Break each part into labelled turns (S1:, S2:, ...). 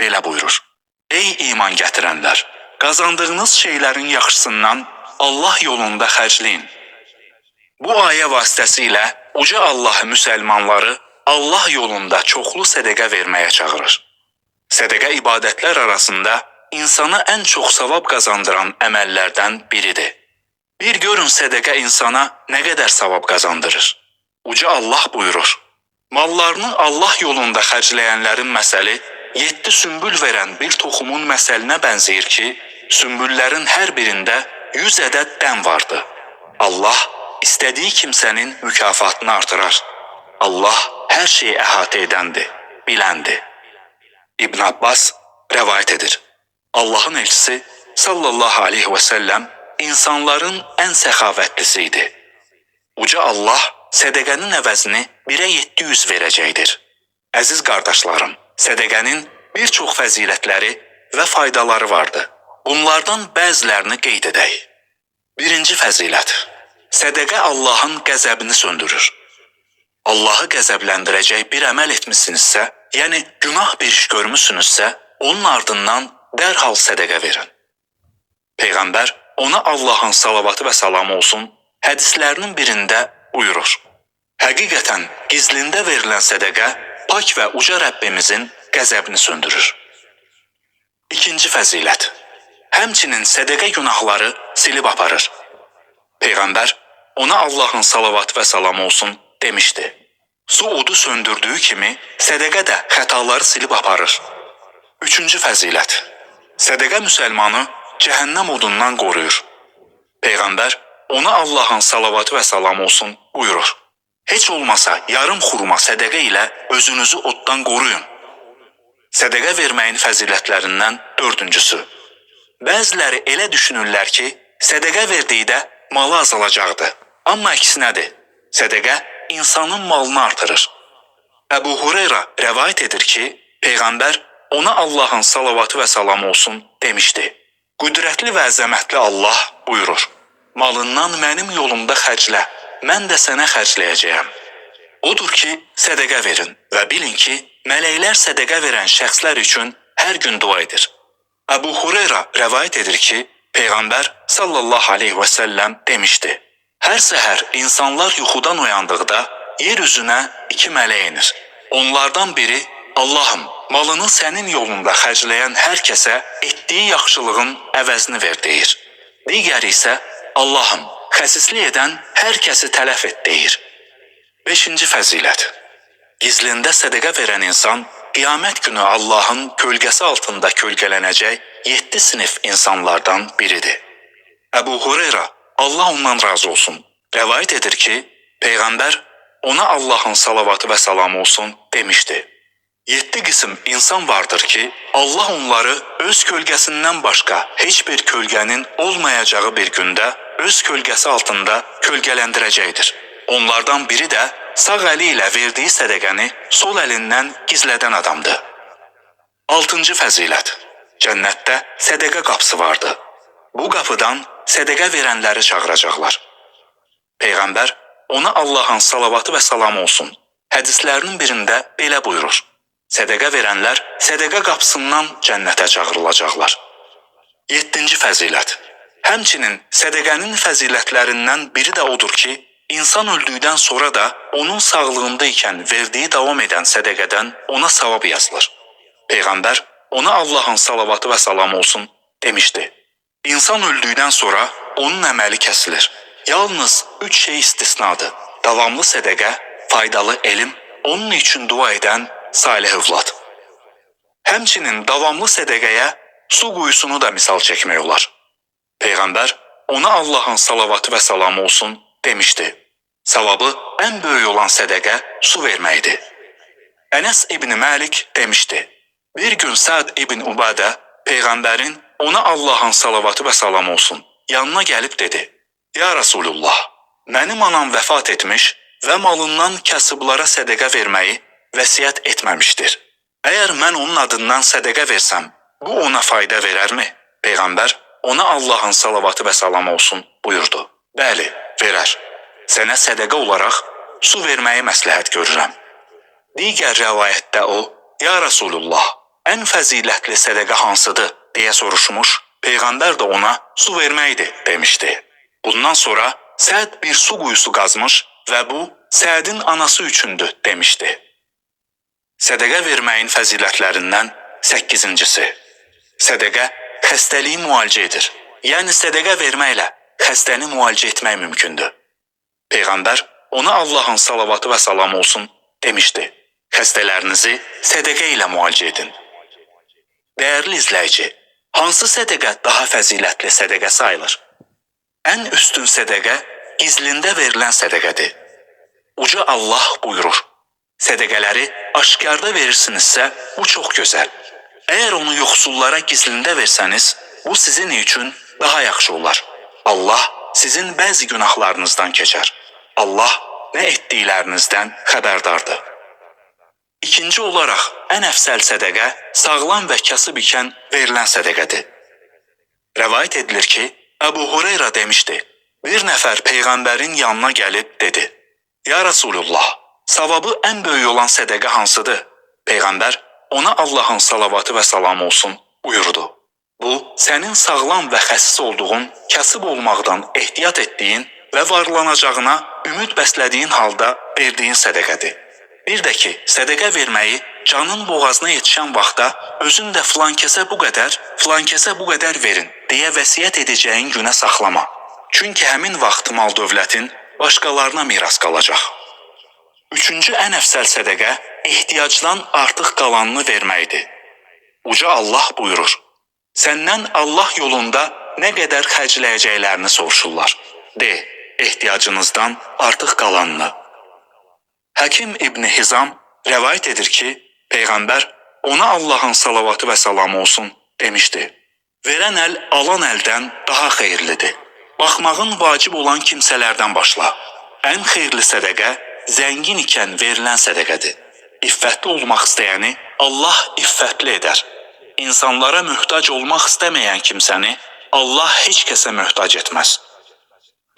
S1: belə buyurur: Ey iman gətirənlər, qazandığınız şeylərin yaxşısından Allah yolunda xərcləyin. Bu ayə vasitəsilə uca Allah müsəlmanları Allah yolunda çoxlu sədəqə verməyə çağırır. Sədəqə ibadətlər arasında insana ən çox savab qazandıran əməllərdən biridir. Bir görün sədəqə insana nə qədər savab qazandırır. Uca Allah buyurur: Mallarını Allah yolunda xərcləyənlərin məsəli 7 sümbül verən bir toxumun məsəlinə bənzəyir ki, sümbüllərin hər birində 100 ədəd dən vardı. Allah istədiyi kimsənin mükafatını artırar. Allah hər şeyi əhatə edəndir, biləndir. İbn Abbas rəvayət edir. Allahın elçisi sallallahu aleyhi və səlləm insanların ən səxavətlisi idi. Uca Allah sədəqənin əvəzini 1-ə 700 verəcəkdir. Əziz qardaşlarım, sədəqənin bir çox fəzilətləri və faydaları vardır. Bunlardan bəzilərini qeyd edək. Birinci fəzilət: sədəqə Allahın qəzəbini söndürür. Allahı qəzəbləndirəcək bir əməl etmişsinizsə, yəni günah bir iş görmüsünüzsə, onun ardından dərhal sədəqə verin. Peyğəmbər, ona Allahın salavatı və salamı olsun, hədislərinin birində buyurur: Həqiqətən gizlində verilən sədəqə pak və uca Rəbbimizin qəzəbini söndürür. İkinci fəzilət: həmçinin sədəqə günahları silib aparır. Peyğəmbər, ona Allahın salavatı və salamı olsun, demişdi: Su odu söndürdüyü kimi sədəqə də xətaları silib aparır. Üçüncü fəzilət: sədəqə müsəlmanı cəhənnəm odundan qoruyur. Peyğəmbər, ona Allahın salavatı və salamı olsun, buyurur: Heç olmasa yarım xurma sədəqə ilə özünüzü oddan qoruyun. Sədəqə verməyin fəzilətlərindən dördüncüsü: bəziləri elə düşünürlər ki, sədəqə verdikdə malı azalacaqdır. Amma əksinədir. Sədəqə insanın malını artırır. Əbu Hureyra rəvayət edir ki, Peyğəmbər ona Allahın salavatı və salamı olsun demişdi: Qüdrətli və əzəmətli Allah buyurur: Malından mənim yolumda xərclə, mən də sənə xərcləyəcəyəm. Odur ki, sədəqə verin və bilin ki, mələklər sədəqə verən şəxslər üçün hər gün dua edir. Əbu Hureyra rəvayət edir ki, Peyğəmbər sallallahu aleyhi və səlləm demişdi: Hər səhər insanlar yuxudan oyandıqda yer üzünə 2 mələk inir. Onlardan biri, Allahım, malını sənin yolunda xərcləyən hər kəsə etdiyi yaxşılığın əvəzini ver deyir. Digəri isə, Allahım, xəsislik edən hər kəsi tələf et deyir. Beşinci fəzilət: gizlində sədəqə verən insan qiyamət günü Allahın kölgəsi altında kölgələnəcək 7 sinif insanlardan biridir. Əbu Hureyra, Allah ondan razı olsun, rəvayət edir ki, Peyğəmbər ona Allahın salavatı və salamı olsun demişdi: 7 qism insan vardır ki, Allah onları öz kölgəsindən başqa heç bir kölgənin olmayacağı bir gündə öz kölgəsi altında kölgələndirəcəkdir. Onlardan biri də sağ əli ilə verdiyi sədəqəni sol əlindən gizlədən adamdır. 6-cı fəzilət: cənnətdə sədəqə qapısı vardı. Bu qapıdan sədəqə verənləri çağıracaqlar. Peyğəmbər ona Allahın salavatı və salamı olsun, hədislərinin birində belə buyurur: Sədəqə verənlər sədəqə qapısından cənnətə çağırılacaqlar. 7-ci fəzilət: həmçinin sədəqənin fəzilətlərindən biri də odur ki, insan öldükdən sonra da onun sağlığında ikən verdiyi davam edən sədəqədən ona savab yazılır. Peyğəmbər ona Allahın salavatı və salamı olsun demişdi: İnsan öldükdən sonra onun əməli kəsilir. Yalnız 3 şey istisnadır: davamlı sədəqə, faydalı elm, onun üçün dua edən salih övlad. Həmçinin davamlı sədəqəyə su quyusunu da misal çəkmək olar. Peyğəmbər ona Allahın salavatı və salamı olsun demişdi: savabı ən böyük olan sədəqə su verməkdir. Ənəs İbn Məlik demişdi: bir gün Səd İbn Ubadə Peyğəmbərin ona Allahın salavatı və salamı olsun yanına gəlib dedi: Ya Rasulullah, mənim anam vəfat etmiş və malından kasıblara sədəqə verməyi vəsiyyət etməmişdir. Əgər mən onun adından sədəqə versəm, bu ona fayda verərmi? Peyğəmbər ona Allahın salavatı və salamı olsun buyurdu: bəli, verər. Sənə sədəqə olaraq su verməyi məsləhət görürəm. Digər rəvayətdə o: Ya Rasulullah, ən fəzilətli sədəqə hansıdır deyə soruşmuş, Peyğəmbər də ona su verməkdir demişdi. Bundan sonra Səd bir su quyusu qazmış və bu Sədin anası üçündür demişdi. Sədəqə verməyin fəzilətlərindən 8-incisi. Sədəqə xəstəliyi müalicə edir. Yəni sədəqə verməklə xəstəni müalicə etmək mümkündür. Peyğəmbər ona Allahın salavatı və salamı olsun demişdi. Xəstələrinizi sədəqə ilə müalicə edin. Dəyərli izləyici, hansı sədəqə daha fəzilətli sədəqə sayılır? Ən üstün sədəqə gizlində verilən sədəqədir. Uca Allah buyurur, sədəqələri aşkarda verirsinizsə bu çox gözəl. Əgər onu yoxsullara gizlində versəniz, bu sizin üçün daha yaxşı olar. Allah sizin bəzi günahlarınızdan keçər. Allah nə etdiklərinizdən xəbərdardır. İkinci olaraq ən əfsəl sədəqə sağlam və kasıb ikən verilən sədəqədir. Rəvayət edilir ki, Əbu Hureyra demişdi, bir nəfər Peyğəmbərin yanına gəlib dedi, Ya Rasulullah, savabı ən böyük olan sədəqə hansıdır? Peyğəmbər ona Allahın salavatı və salamı olsun buyurdu. Bu, sənin sağlam və xəsis olduğun, kasıb olmaqdan ehtiyat etdiyin və varlanacağına ümid bəslədiyin halda verdiyin sədəqədir. Bir də ki, sədəqə verməyi canın boğazına yetişən vaxtda özün də filan kəsə bu qədər verin deyə vəsiyyət edəcəyin günə saxlama. Çünki həmin vaxt mal dövlətin başqalarına miras qalacaq. Üçüncü ən əfsəl sədəqə ehtiyacdan artıq qalanını verməkdir. Uca Allah buyurur, səndən Allah yolunda nə qədər xərcləyəcəklərini soruşurlar. De, ehtiyacınızdan artıq qalanını. Həkim İbn Hizam rəvayət edir ki, Peyğəmbər ona Allahın salavatı və salamı olsun demişdi. Verən əl alan əldən daha xeyirlidir. Baxmağın vacib olan kimsələrdən başla. Ən xeyirli sədəqə zəngin ikən verilən sədəqədir. İffətli olmaq istəyəni Allah iffətli edər. İnsanlara möhtac olmaq istəməyən kimsəni Allah heç kəsə möhtac etməz.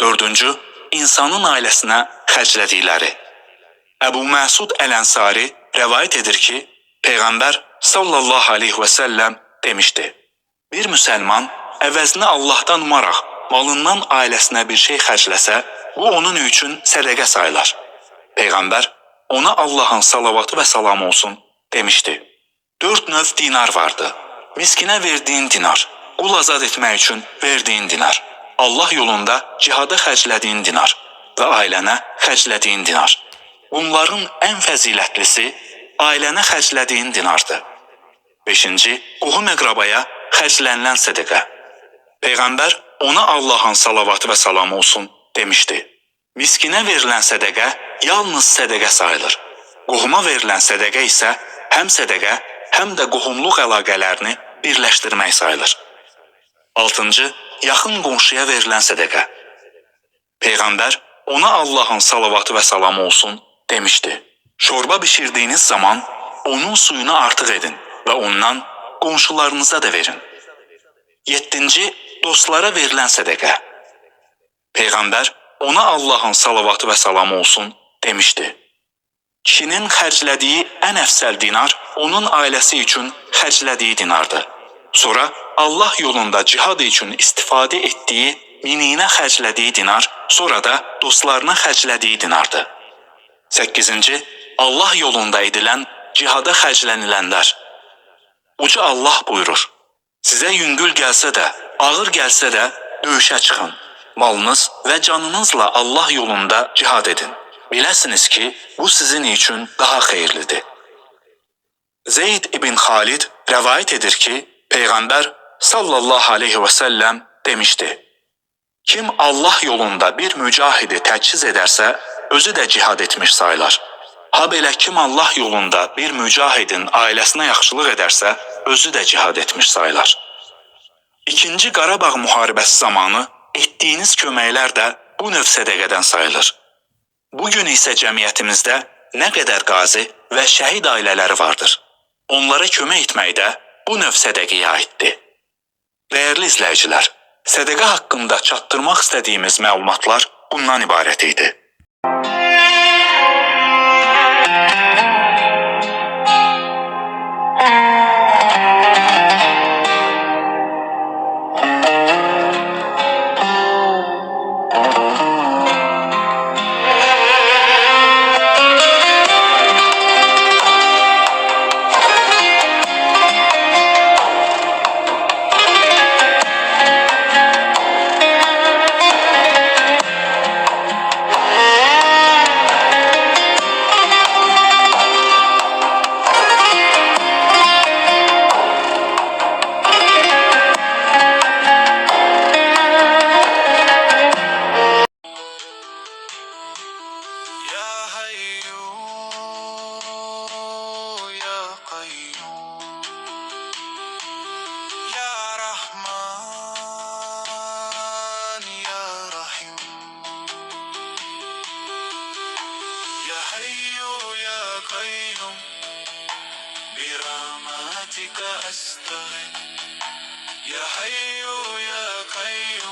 S1: Dördüncü, insanın ailəsinə xərclədikləri. Əbu Məsud Əl-Ənsari rəvayət edir ki, Peyğəmbər sallallahu aleyhi və səlləm demişdi, bir müsəlman əvəzini Allahdan umaraq malından ailəsinə bir şey xərcləsə, bu onun üçün sədəqə sayılar. Peyğəmbər ona Allahın salavatı və salamı olsun demişdi. 4 növ dinar vardı. Miskinə verdiyin dinar, qul azad etmək üçün verdiyin dinar, Allah yolunda cihada xərclədiyin dinar və ailənə xərclədiyin dinar. Bunların ən fəzilətlisi ailənə xərclədiyin dinardır. 5-ci, qohum-əqrabaya xərclənilən sədəqə. Peyğəmbər ona Allahın salavatı və salamı olsun demişdi. Miskinə verilən sədəqə yalnız sədəqə sayılır. Qohuma verilən sədəqə isə həm sədəqə, həm də qohumluq əlaqələrini birləşdirmək sayılır. 6-cı, yaxın qonşuya verilən sədəqə. Peyğəmbər ona Allahın salavatı və salamı olsun demişdi. Şorba bişirdiyiniz zaman onun suyunu artıq edin və ondan qonşularınıza da verin. 7-ci, dostlara verilən sədəqə. Peyğəmbər ona Allahın salavatı və salamı olsun demişdi. Kişinin xərclədiyi ən əfsəl dinar onun ailəsi üçün xərclədiyi dinardır. Sonra Allah yolunda cihad üçün istifadə etdiyi miniyinə xərclədiyi dinar, sonra da dostlarına xərclədiyi dinardır. 8-ci, Allah yolunda edilən cihada xərclənilənlər. Uca Allah buyurur, sizə yüngül gəlsə də, ağır gəlsə də döyüşə çıxın. Malınız və canınızla Allah yolunda cihad edin. Biləsiniz ki, bu sizin üçün daha xeyirlidir. Zeyd ibn Xalid rəvayət edir ki, Peyğəmbər sallallahu aleyhi və səlləm demişdi, kim Allah yolunda bir mücahidi təchiz edərsə, özü də cihad etmiş sayılar. Ha belə kim Allah yolunda bir mücahidin ailəsinə yaxşılıq edərsə, özü də cihad etmiş sayılar. İkinci Qarabağ müharibəsi zamanı etdiyiniz köməklər də bu növ sədəqədən sayılır. Bugün isə cəmiyyətimizdə nə qədər qazi və şəhid ailələri vardır. Onlara kömək etmək də bu növ sədəqəyə aiddir. Dəyərli izləyicilər, sədəqə haqqında çatdırmaq istədiyimiz məlumatlar bundan ibarət idi.
S2: أستغيث يا حي يا قيوم